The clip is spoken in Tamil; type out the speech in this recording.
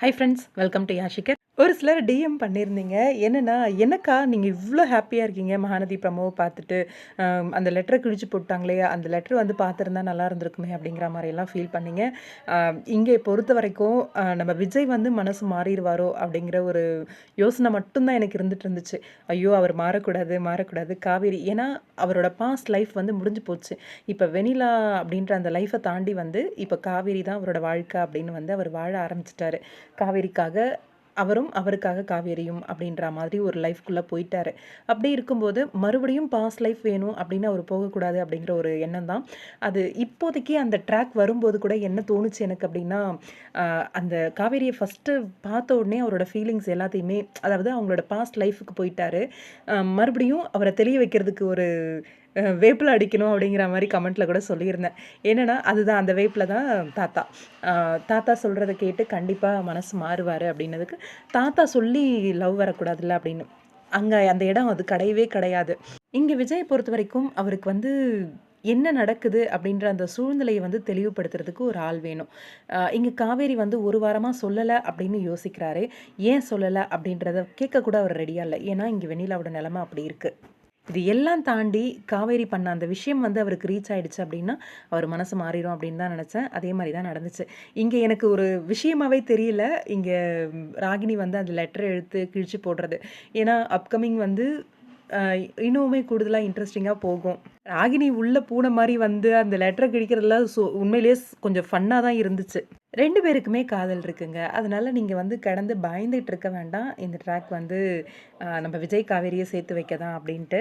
High friends, welcome to Yashikar. ஒரு சிலர் டிஎம் பண்ணியிருந்தீங்க. என்னன்னா, "என்னக்கா நீங்க இவ்ளோ ஹாப்பியா இருக்கீங்க மகாநதி ப்ரமோவ பார்த்துட்டு, அந்த லெட்டர கிழிச்சு போட்டாங்களே, அந்த லெட்டர் வந்து பார்த்துருந்தா நல்லா இருந்திருக்குமே" அப்படிங்கிற மாரியெல்லாம் ஃபீல் பண்ணீங்க. இங்கே பொறுத்தவரைக்கும் நம்ம விஜய் வந்து மனசு மாறிருவாரோ அப்படிங்கிற ஒரு யோசனை மட்டும் தான் எனக்கு இருந்துட்டு இருந்துச்சு. ஐயோ! அவர் மாறக்கூடாது, மாறக்கூடாது. காவேரி ஏன்னா அவரோட பாஸ்ட் லைஃப் வந்து முடிஞ்சு போச்சு. இப்ப வெண்ணிலா அப்படின்ற அந்த லைஃப்ப தாண்டி வந்து, இப்ப காவேரி தான் அவரோட வாழ்க்கை அப்படின்னு வந்து அவர் வாழ ஆரம்பிச்சுட்டாரு. காவேரிக்காக அவரும், அவருக்காக காவேரியும் அப்படின்ற மாதிரி ஒரு லைஃப்குள்ள போயிட்டாரு. அப்படி இருக்கும்போது, மறுபடியும் பாஸ்ட் லைஃப் வேணும் அப்படின்னு அவரு போகக்கூடாது அப்படிங்கிற ஒரு எண்ணம் தான். அது இப்போதைக்கு அந்த ட்ராக் வரும்போது கூட என்ன தோணுச்சு எனக்கு அப்படின்னா, அந்த காவேரிய ஃபர்ஸ்ட்டு பார்த்த உடனே அவரோட ஃபீலிங்ஸ் எல்லாத்தையுமே அதாவது அவங்களோட பாஸ்ட் லைஃப்க்கு போயிட்டாரு. மறுபடியும் அவர தெளிய வைக்கிறதுக்கு ஒரு வேப்பில அடிக்கணும் அப்படிங்கிற மாரி கமெண்ட்ல கூட சொல்லியிருந்தேன். என்னன்னா, அதுதான் அந்த வேப்பில தான் தாத்தா. தாத்தா சொல்றத கேட்டு கண்டிப்பா மனசு மாறுவாரு அப்படின்னதுக்கு, தாத்தா சொல்லி லவ் வரக்கூடாதுல்ல அப்படின்னு. அங்க அந்த இடம் அது கிடையவே கிடையாது. இங்க விஜய பொறுத்தவரைக்கும் அவருக்கு வந்து என்ன நடக்குது அப்படின்ற அந்த சூழ்நிலைய வந்து தெளிவுபடுத்துறதுக்கு ஒரு ஆள் வேணும். இங்க காவேரி வந்து 1 வாரமா சொல்லல அப்படின்னு யோசிக்கிறாரு. ஏன் சொல்லல அப்படின்றத கேட்க கூட அவர் ரெடியா இல்ல. ஏன்னா, இங்க வெண்ணிலாவோட நிலைமை அப்படி இருக்கு. இது எல்லாம் தாண்டி காவேரி பண்ண அந்த விஷயம் வந்து அவருக்கு ரீச் ஆயிடுச்சு அப்படின்னா, அவர் மனசு மாறிரும் அப்படின்னு தான் நெனச்சேன். அதே மாரி தான் நடந்துச்சு. இங்க எனக்கு ஒரு விஷயமாவே தெரியல. இங்க ராகினி வந்து அந்த லெட்டர எடுத்து கிழிச்சு போடுறது. ஏன்னா, அப்கமிங் வந்து அ இன்னுமே கூடுதலா இன்ட்ரஸ்டிங்கா போகும். ராகினி உள்ள பூன மாரி வந்து அந்த லெட்டர கிழிக்கிறதுலாம் உண்மையிலேயே கொஞ்சம் ஃபன்னா தான் இருந்துச்சு. 2 பேருக்குமே காதல் இருக்குங்க. அதனால நீங்க வந்து கடந்து பயந்துட்டு இருக்க வேண்டாம். இந்த ட்ராக் வந்து நம்ம விஜய், காவேரிய சேர்த்து வைக்க தான் அப்டின்ட்டு.